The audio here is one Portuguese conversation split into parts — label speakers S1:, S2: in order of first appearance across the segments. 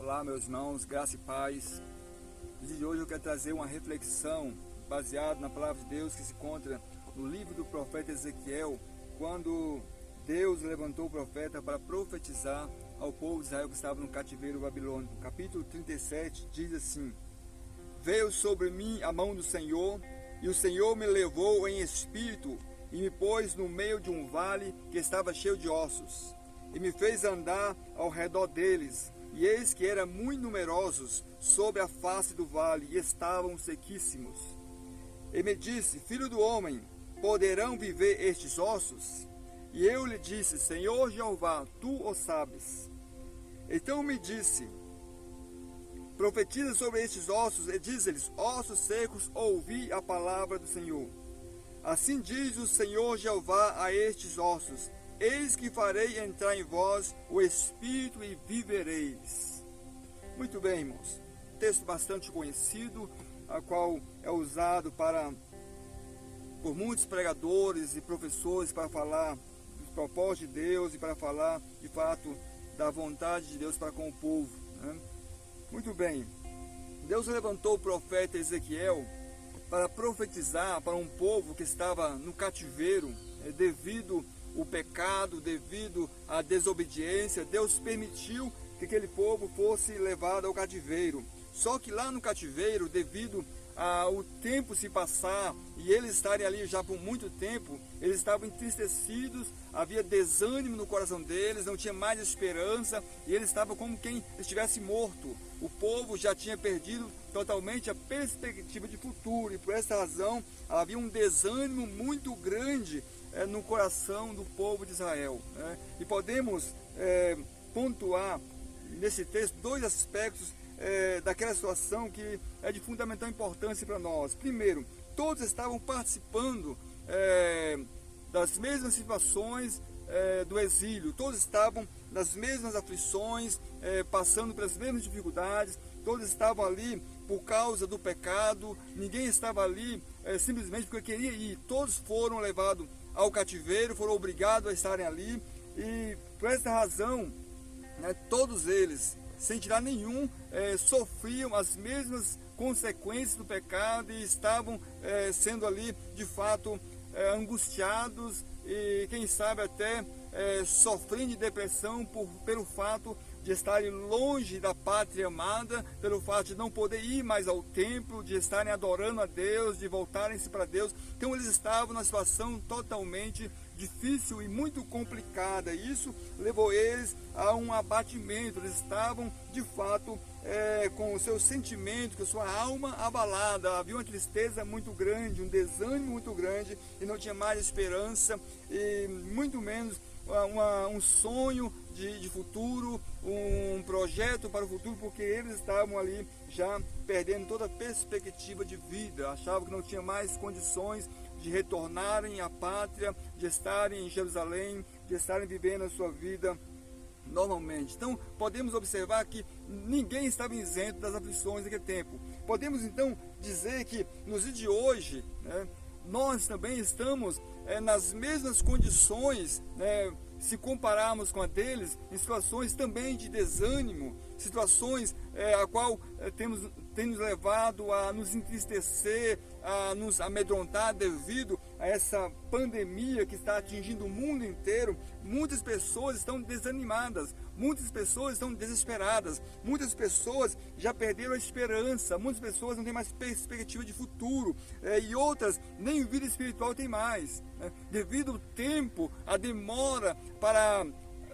S1: Olá, meus irmãos, graça e paz. No dia de hoje eu quero trazer uma reflexão baseada na palavra de Deus que se encontra no livro do profeta Ezequiel, quando Deus levantou o profeta para profetizar ao povo de Israel que estava no cativeiro babilônico. Capítulo 37 diz assim: Veio sobre mim a mão do Senhor, e o Senhor me levou em espírito e me pôs no meio de um vale que estava cheio de ossos, e me fez andar ao redor deles. E eis que eram muito numerosos sobre a face do vale, e estavam sequíssimos. E me disse: Filho do homem, poderão viver estes ossos? E eu lhe disse: Senhor Jeová, tu o sabes. Então me disse: Profetiza sobre estes ossos, e diz-lhes: Ossos secos, ouvi a palavra do Senhor. Assim diz o Senhor Jeová a estes ossos: Eis que farei entrar em vós o Espírito e vivereis. Muito bem, irmãos. Texto bastante conhecido, a qual é usado por muitos pregadores e professores para falar dos propósitos de Deus e para falar, de fato, da vontade de Deus para com o povo, né? Muito bem. Deus levantou o profeta Ezequiel para profetizar para um povo que estava no cativeiro devido o pecado, devido à desobediência. Deus permitiu que aquele povo fosse levado ao cativeiro. Só que lá no cativeiro, devido ao tempo se passar e eles estarem ali já por muito tempo, eles estavam entristecidos, havia desânimo no coração deles, não tinha mais esperança, e eles estavam como quem estivesse morto. O povo já tinha perdido totalmente a perspectiva de futuro, e por essa razão havia um desânimo muito grande no coração do povo de Israel, né? E podemos pontuar nesse texto dois aspectos daquela situação que é de fundamental importância para nós. Primeiro, todos estavam participando das mesmas situações do exílio, todos estavam nas mesmas aflições, passando pelas mesmas dificuldades, todos estavam ali por causa do pecado, ninguém estava ali simplesmente porque queria ir, todos foram levados ao cativeiro, foram obrigados a estarem ali, e por essa razão, todos eles, sem tirar nenhum, sofriam as mesmas consequências do pecado e estavam sendo ali, de fato, angustiados e, quem sabe, até sofrendo de depressão pelo fato de estarem longe da pátria amada, pelo fato de não poder ir mais ao templo, de estarem adorando a Deus, de voltarem-se para Deus. Então eles estavam numa situação totalmente difícil e muito complicada. E isso levou eles a um abatimento. Eles estavam, de fato, com o seu sentimento, com a sua alma abalada. Havia uma tristeza muito grande, um desânimo muito grande, e não tinha mais esperança, e muito menos um sonho de futuro, um projeto para o futuro, porque eles estavam ali já perdendo toda a perspectiva de vida, achavam que não tinha mais condições de retornarem à pátria, de estarem em Jerusalém, de estarem vivendo a sua vida normalmente. Então podemos observar que ninguém estava isento das aflições daquele tempo. Podemos então dizer que nos dias de hoje, né, nós também estamos nas mesmas condições, né, se compararmos com a deles, em situações também de desânimo, situações a qual tem nos levado a nos entristecer, a nos amedrontar devido a essa pandemia que está atingindo o mundo inteiro. Muitas pessoas estão desanimadas, muitas pessoas estão desesperadas, muitas pessoas já perderam a esperança, muitas pessoas não têm mais perspectiva de futuro, e outras nem vida espiritual tem mais, né? Devido ao tempo, a demora para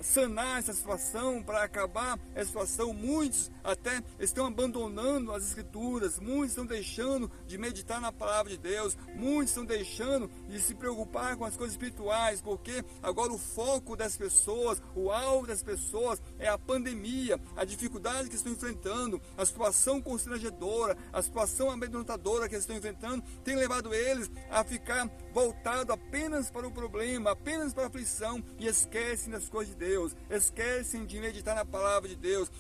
S1: sanar essa situação, para acabar essa situação, muitos até estão abandonando as escrituras, muitos estão deixando de meditar na palavra de Deus, muitos estão deixando de se preocupar com as coisas espirituais, porque agora o foco das pessoas, o alvo das pessoas é a pandemia, a dificuldade que estão enfrentando, a situação constrangedora, a situação amedrontadora que estão enfrentando, tem levado eles a ficar voltado apenas para o problema, apenas para a aflição, e esquecem das coisas de Deus, esquecem de meditar na palavra de Deus.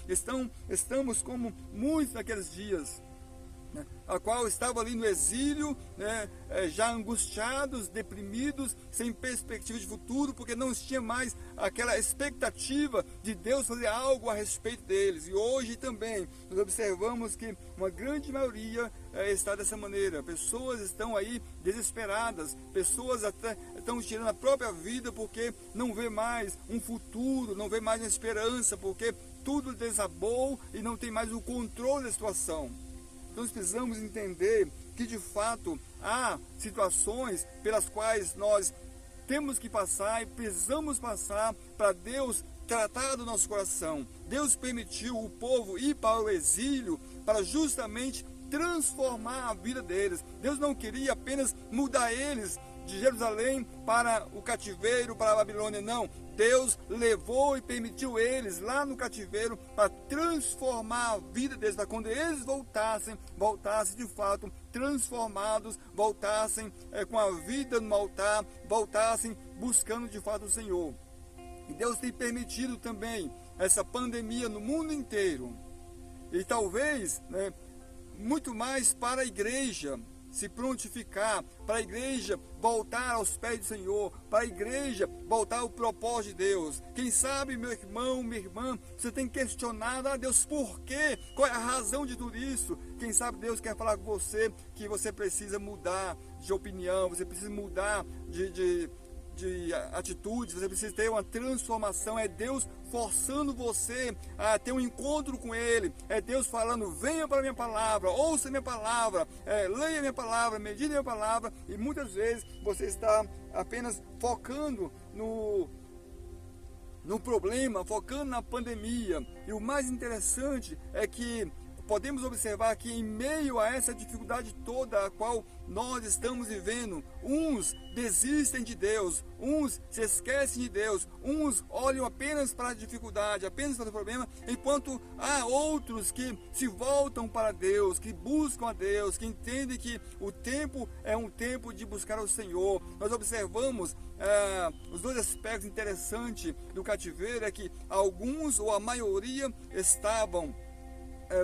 S1: Estamos como muitos naqueles dias, né, a qual estava ali no exílio, né, já angustiados, deprimidos, sem perspectiva de futuro, porque não tinha mais aquela expectativa de Deus fazer algo a respeito deles. E hoje também nós observamos que uma grande maioria está dessa maneira. Pessoas estão aí desesperadas, pessoas até estão tirando a própria vida porque não vê mais um futuro, não vê mais uma esperança, porque tudo desabou e não tem mais o controle da situação. Então nós precisamos entender que de fato há situações pelas quais nós temos que passar e precisamos passar para Deus tratar do nosso coração. Deus permitiu o povo ir para o exílio para justamente transformar a vida deles. Deus não queria apenas mudar eles de Jerusalém para o cativeiro, para a Babilônia, não. Deus levou e permitiu eles lá no cativeiro para transformar a vida deles, para quando eles voltassem de fato transformados, voltassem com a vida no altar, voltassem buscando de fato o Senhor. E Deus tem permitido também essa pandemia no mundo inteiro. E talvez, né, muito mais para a igreja se prontificar, para a igreja voltar aos pés do Senhor, para a igreja voltar ao propósito de Deus. Quem sabe, meu irmão, minha irmã, você tem questionado, Deus, por quê? Qual é a razão de tudo isso? Quem sabe Deus quer falar com você que você precisa mudar de opinião, você precisa mudar de atitudes, você precisa ter uma transformação. É Deus forçando você a ter um encontro com Ele, é Deus falando, venha para a minha palavra, ouça a minha palavra, leia a minha palavra, medite a minha palavra, e muitas vezes você está apenas focando no problema, focando na pandemia. E o mais interessante é que podemos observar que em meio a essa dificuldade toda a qual nós estamos vivendo, uns desistem de Deus, uns se esquecem de Deus, uns olham apenas para a dificuldade, apenas para o problema, enquanto há outros que se voltam para Deus, que buscam a Deus, que entendem que o tempo é um tempo de buscar o Senhor. Nós observamos os dois aspectos interessantes do cativeiro, é que alguns ou a maioria estavam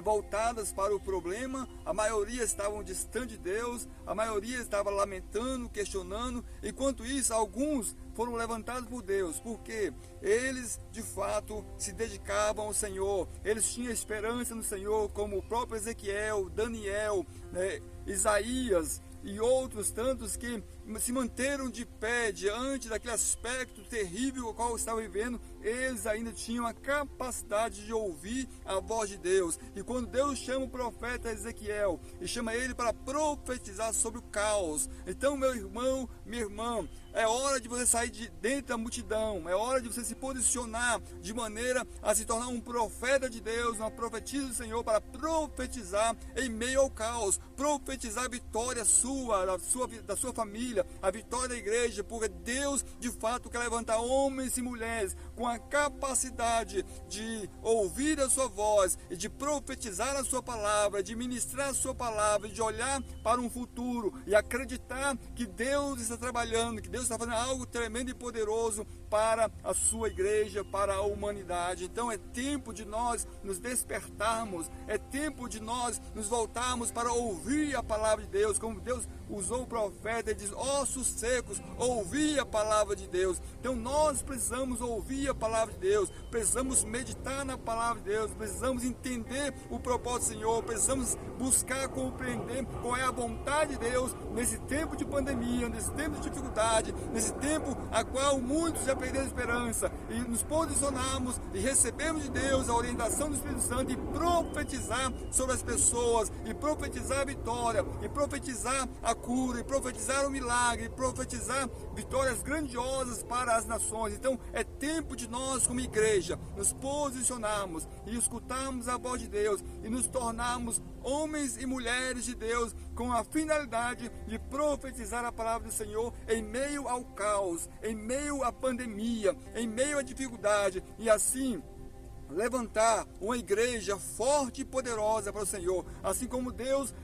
S1: voltadas para o problema, a maioria estavam distante de Deus, a maioria estava lamentando, questionando, enquanto isso alguns foram levantados por Deus, porque eles de fato se dedicavam ao Senhor, eles tinham esperança no Senhor, como o próprio Ezequiel, Daniel, né, Isaías e outros tantos que se manteram de pé diante daquele aspecto terrível ao qual estavam vivendo. Eles ainda tinham a capacidade de ouvir a voz de Deus. E quando Deus chama o profeta Ezequiel e chama ele para profetizar sobre o caos, então, meu irmão, minha irmã, é hora de você sair de dentro da multidão, é hora de você se posicionar de maneira a se tornar um profeta de Deus, uma profetisa do Senhor, para profetizar em meio ao caos, profetizar a vitória sua, da sua família, a vitória da igreja, porque Deus de fato quer levantar homens e mulheres com a capacidade de ouvir a sua voz e de profetizar a sua palavra, de ministrar a sua palavra, de olhar para um futuro e acreditar que Deus está trabalhando, que Deus está fazendo algo tremendo e poderoso para a sua igreja, para a humanidade. Então é tempo de nós nos despertarmos, é tempo de nós nos voltarmos para ouvir a palavra de Deus, como Deus usou o profeta e diz, ossos secos, ouvi a palavra de Deus. Então nós precisamos ouvir a palavra de Deus, precisamos meditar na palavra de Deus, precisamos entender o propósito do Senhor, precisamos buscar compreender qual é a vontade de Deus nesse tempo de pandemia, nesse tempo de dificuldade, nesse tempo a qual muitos já perderam a esperança, e nos posicionarmos e recebemos de Deus a orientação do Espírito Santo e profetizar sobre as pessoas, e profetizar a vitória, e profetizar a cura, e profetizar o milagre, e profetizar vitórias grandiosas para as nações. Então é tempo de nós como igreja nos posicionarmos e escutarmos a voz de Deus e nos tornarmos homens e mulheres de Deus com a finalidade de profetizar a palavra do Senhor em meio ao caos, em meio à pandemia, em meio à dificuldade, e assim levantar uma igreja forte e poderosa para o Senhor, assim como Deus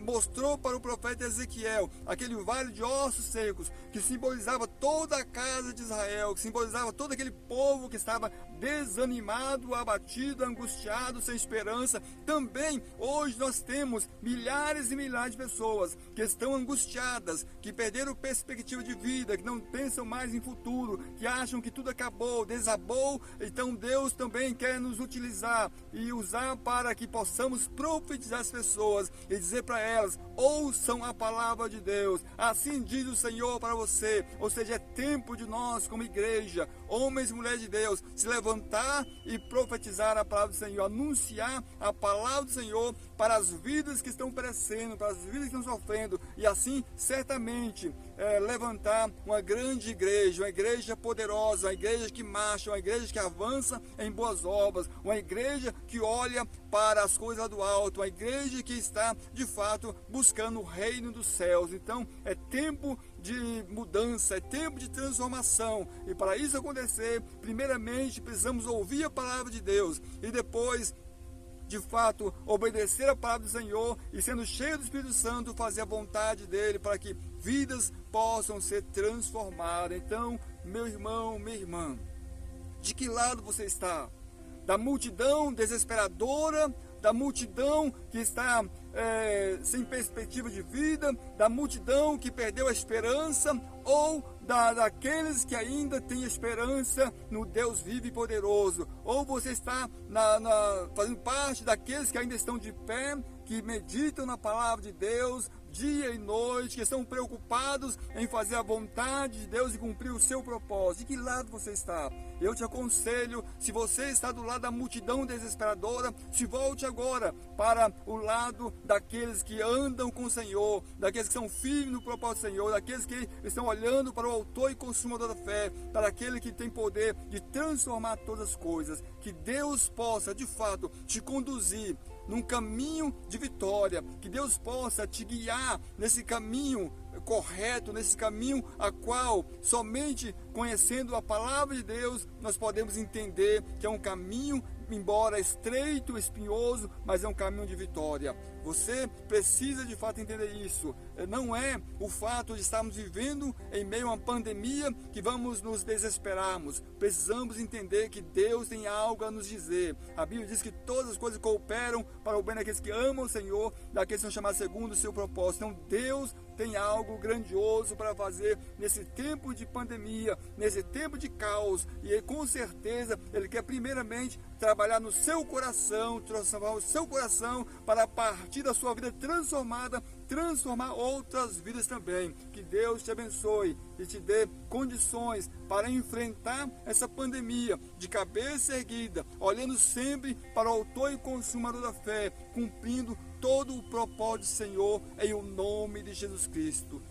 S1: mostrou para o profeta Ezequiel, aquele vale de ossos secos, que simbolizava toda a casa de Israel, que simbolizava todo aquele povo que estava desanimado, abatido, angustiado, sem esperança. Também hoje nós temos milhares e milhares de pessoas que estão angustiadas, que perderam perspectiva de vida, que não pensam mais em futuro, que acham que tudo acabou, desabou. Então Deus também quer nos utilizar e usar para que possamos profetizar as pessoas e dizer para elas: ouçam a palavra de Deus, assim diz o Senhor para você. Ou seja, é tempo de nós como igreja, homens e mulheres de Deus, se levantar e profetizar a palavra do Senhor, anunciar a palavra do Senhor para as vidas que estão perecendo, para as vidas que estão sofrendo, e assim certamente levantar uma grande igreja, uma igreja poderosa, uma igreja que marcha, uma igreja que avança em boas obras, uma igreja que olha para as coisas do alto, uma igreja que está de fato buscando o reino dos céus. Então é tempo de mudança, é tempo de transformação, e para isso acontecer, primeiramente precisamos ouvir a palavra de Deus e depois, de fato, obedecer a palavra do Senhor e, sendo cheio do Espírito Santo, fazer a vontade dele para que vidas possam ser transformadas. Então, meu irmão, minha irmã, de que lado você está? Da multidão desesperadora, da multidão que está sem perspectiva de vida, da multidão que perdeu a esperança, ou daqueles que ainda têm esperança no Deus vivo e poderoso? Ou você está fazendo parte daqueles que ainda estão de pé, que meditam na palavra de Deus dia e noite, que estão preocupados em fazer a vontade de Deus e cumprir o seu propósito? De que lado você está? Eu te aconselho, se você está do lado da multidão desesperadora, se volte agora para o lado daqueles que andam com o Senhor, daqueles que são firmes no propósito do Senhor, daqueles que estão olhando para o autor e consumador da fé, para aquele que tem poder de transformar todas as coisas. Que Deus possa, de fato, te conduzir num caminho de vitória, que Deus possa te guiar nesse caminho correto, nesse caminho a qual somente conhecendo a palavra de Deus nós podemos entender que é um caminho, embora estreito, espinhoso, mas é um caminho de vitória. Você precisa de fato entender isso. Não é o fato de estarmos vivendo em meio a uma pandemia que vamos nos desesperarmos. Precisamos entender que Deus tem algo a nos dizer. A Bíblia diz que todas as coisas cooperam para o bem daqueles que amam o Senhor, daqueles que são chamados segundo o seu propósito. Então Deus tem algo grandioso para fazer nesse tempo de pandemia, nesse tempo de caos, e com certeza Ele quer primeiramente trabalhar no seu coração, transformar o seu coração para, a partir da sua vida transformada, transformar outras vidas também. Que Deus te abençoe e te dê condições para enfrentar essa pandemia de cabeça erguida, olhando sempre para o autor e consumador da fé, cumprindo todo o propósito do Senhor, em o nome de Jesus Cristo.